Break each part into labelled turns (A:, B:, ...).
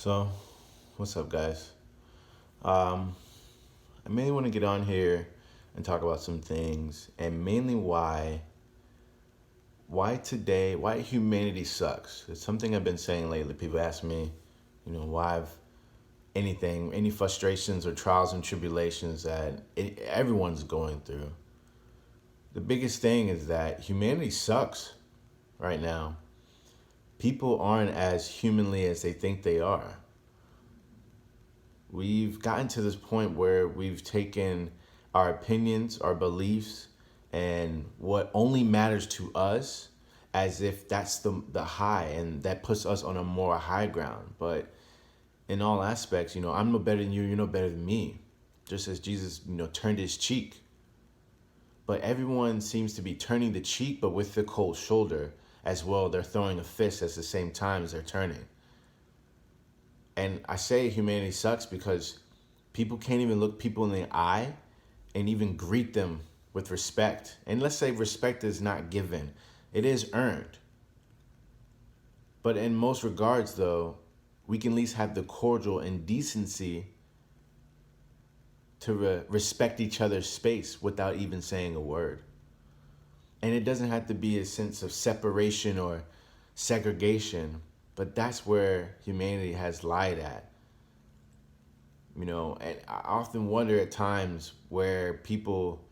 A: So, what's up, guys? Um, I mainly want to get on here and talk about some things, and mainly why today, why humanity sucks. It's something I've been saying lately. People ask me, why I've any frustrations or trials and tribulations that everyone's going through. The biggest thing is that humanity sucks right now. People aren't as humanly as they think they are. We've gotten to this point where we've taken our opinions, our beliefs, and what only matters to us as if that's the high and that puts us on a more high ground. But in all aspects, I'm no better than you, you're no better than me. Just as Jesus, turned his cheek. But everyone seems to be turning the cheek, but with the cold shoulder as well. They're throwing a fist at the same time as they're turning. And I say humanity sucks because people can't even look people in the eye and even greet them with respect. And let's say respect is not given, it is earned. But in most regards, though, we can at least have the cordial and decency to respect each other's space without even saying a word. And it doesn't have to be a sense of separation or segregation, but that's where humanity has lied at. And I often wonder at times where people,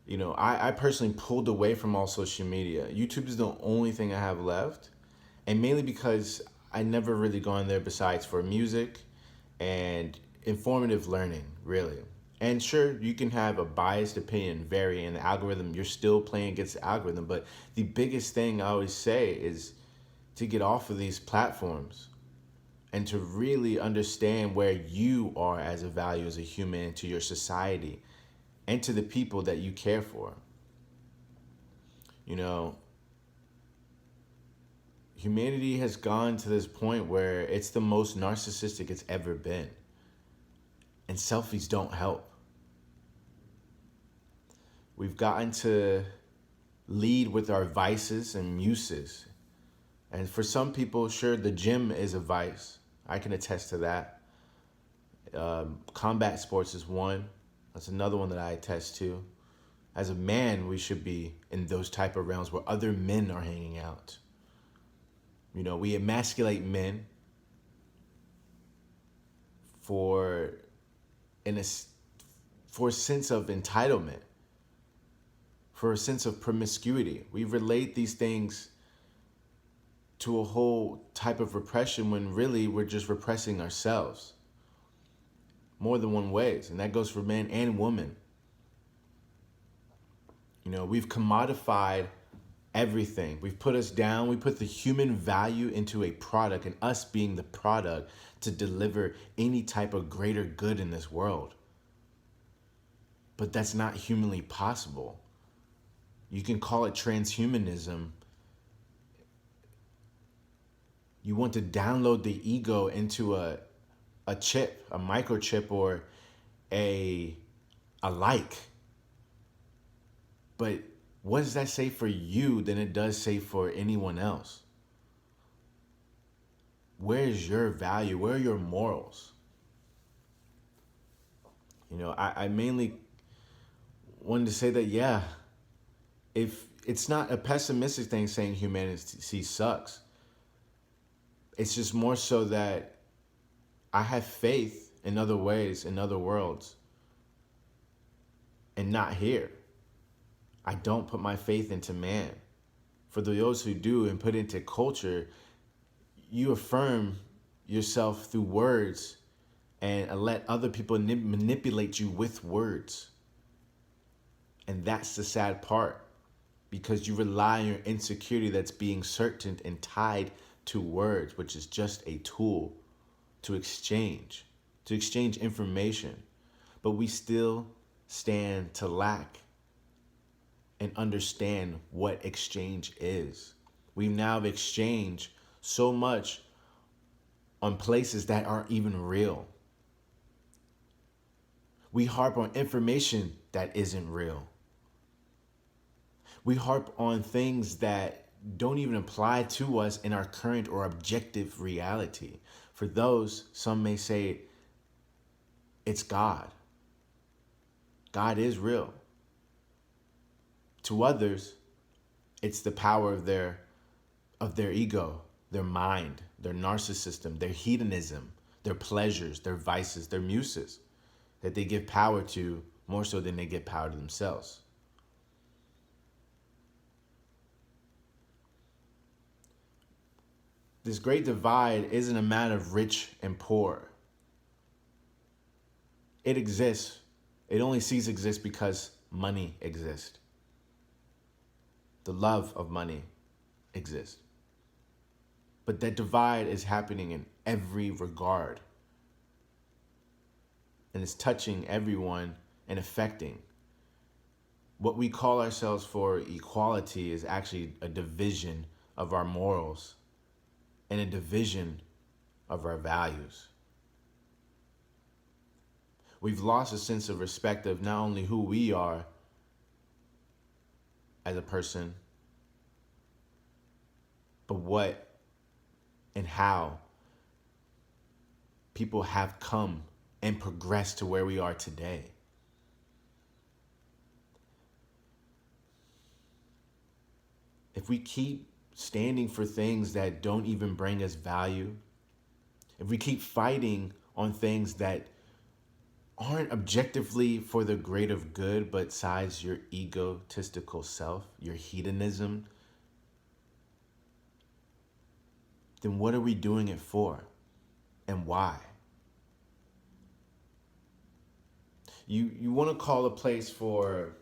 A: I personally pulled away from all social media. YouTube is the only thing I have left. And mainly because I never really gone there besides for music and informative learning, really. And sure, you can have a biased opinion, vary in the algorithm. You're still playing against the algorithm. But the biggest thing I always say is to get off of these platforms and to really understand where you are as a value as a human to your society and to the people that you care for. You know, humanity has gone to this point where it's the most narcissistic it's ever been. And selfies don't help. We've gotten to lead with our vices and muses. And for some people, sure, the gym is a vice. I can attest to that. Combat sports is one. That's another one that I attest to. As a man, we should be in those type of realms where other men are hanging out. We emasculate men for in a for a sense of entitlement, for a sense of promiscuity. We relate these things to a whole type of repression when really we're just repressing ourselves. More than one ways, and that goes for men and women. We've commodified everything. We've put us down. We put the human value into a product, and us being the product to deliver any type of greater good in this world. But that's not humanly possible. You can call it transhumanism. You want to download the ego into a chip, a microchip, or a like. But what does that say for you than it does say for anyone else? Where is your value? Where are your morals? I mainly wanted to say that, yeah, if it's not a pessimistic thing saying humanity sucks, it's just more so that I have faith in other ways, in other worlds, and not here. I don't put my faith into man. For those who do and put into culture, you affirm yourself through words and let other people manipulate you with words. And that's the sad part, because you rely on your insecurity that's being certain and tied to words, which is just a tool to exchange information. But we still stand to lack and understand what exchange is. We now have exchanged so much on places that aren't even real. We harp on information that isn't real. We harp on things that don't even apply to us in our current or objective reality. For those, some may say it's God. God is real. To others, it's the power of their ego, their mind, their narcissism, their hedonism, their pleasures, their vices, their muses that they give power to more so than they give power to themselves. This great divide isn't a matter of rich and poor. It exists. It only ceases to exist because money exists. The love of money exists. But that divide is happening in every regard. And it's touching everyone and affecting. What we call ourselves for equality is actually a division of our morals and a division of our values. We've lost a sense of respect of not only who we are as a person, but what and how people have come and progressed to where we are today. If we keep standing for things that don't even bring us value, if we keep fighting on things that aren't objectively for the greater good, but besides your egotistical self, your hedonism, then what are we doing it for and why? You want to call a place for,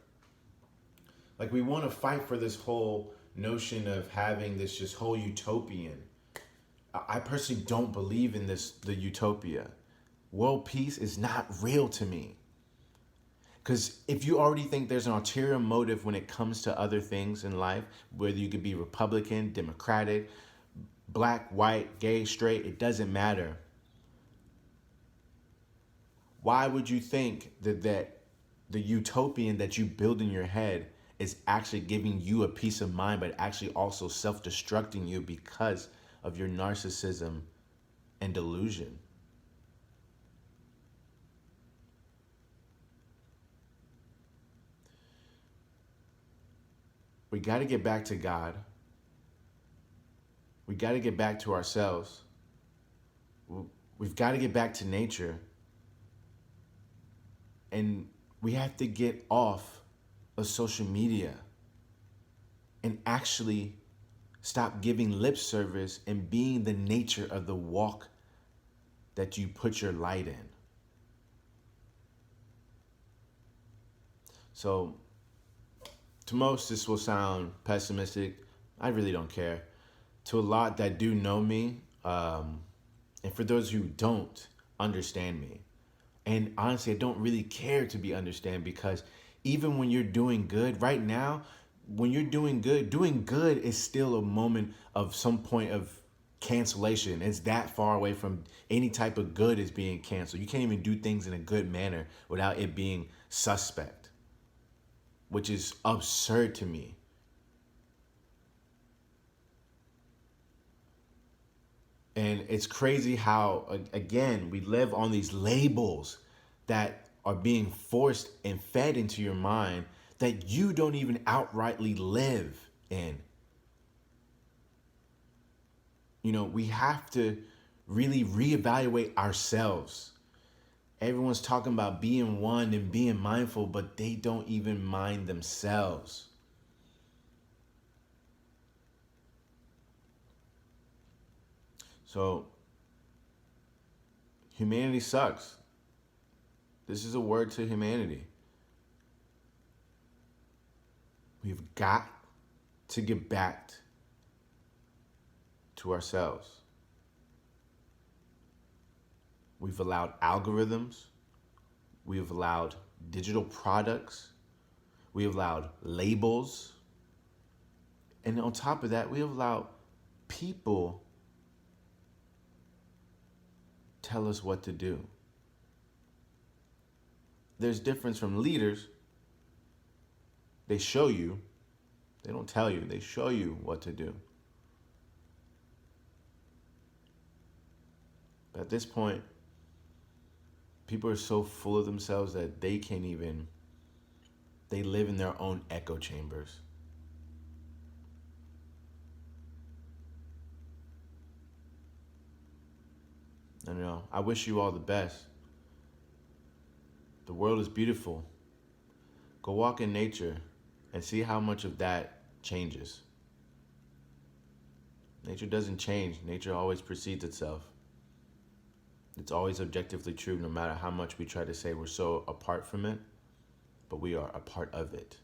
A: like, we want to fight for this whole notion of having this just whole utopian. I personally don't believe in the utopia. World peace is not real to me. Because if you already think there's an ulterior motive when it comes to other things in life, whether you could be Republican, Democratic, black, white, gay, straight, it doesn't matter. Why would you think that the utopian that you build in your head is actually giving you a peace of mind, but actually also self-destructing you because of your narcissism and delusion? We got to get back to God. We got to get back to ourselves. We've got to get back to nature. And we have to get off of social media and actually stop giving lip service and being the nature of the walk that you put your light in. So, to most, this will sound pessimistic. I really don't care. To a lot that do know me, and for those who don't understand me, and honestly, I don't really care to be understand, because even when you're doing good right now, when you're doing good is still a moment of some point of cancellation. It's that far away from any type of good is being canceled. You can't even do things in a good manner without it being suspect, which is absurd to me. And it's crazy how, again, we live on these labels that are being forced and fed into your mind that you don't even outrightly live in. You know, we have to really reevaluate ourselves. Everyone's talking about being one and being mindful, but they don't even mind themselves. So, humanity sucks. This is a word to humanity. We've got to get back to ourselves. We've allowed algorithms. We've allowed digital products. We have allowed labels. And on top of that, we have allowed people tell us what to do. There's difference from leaders. They show you. They don't tell you, they show you what to do. But at this point, people are so full of themselves that they can't even, they live in their own echo chambers. I know. I wish you all the best. The world is beautiful. Go walk in nature and see how much of that changes. Nature doesn't change. Nature always precedes itself. It's always objectively true no matter how much we try to say we're so apart from it, but we are a part of it.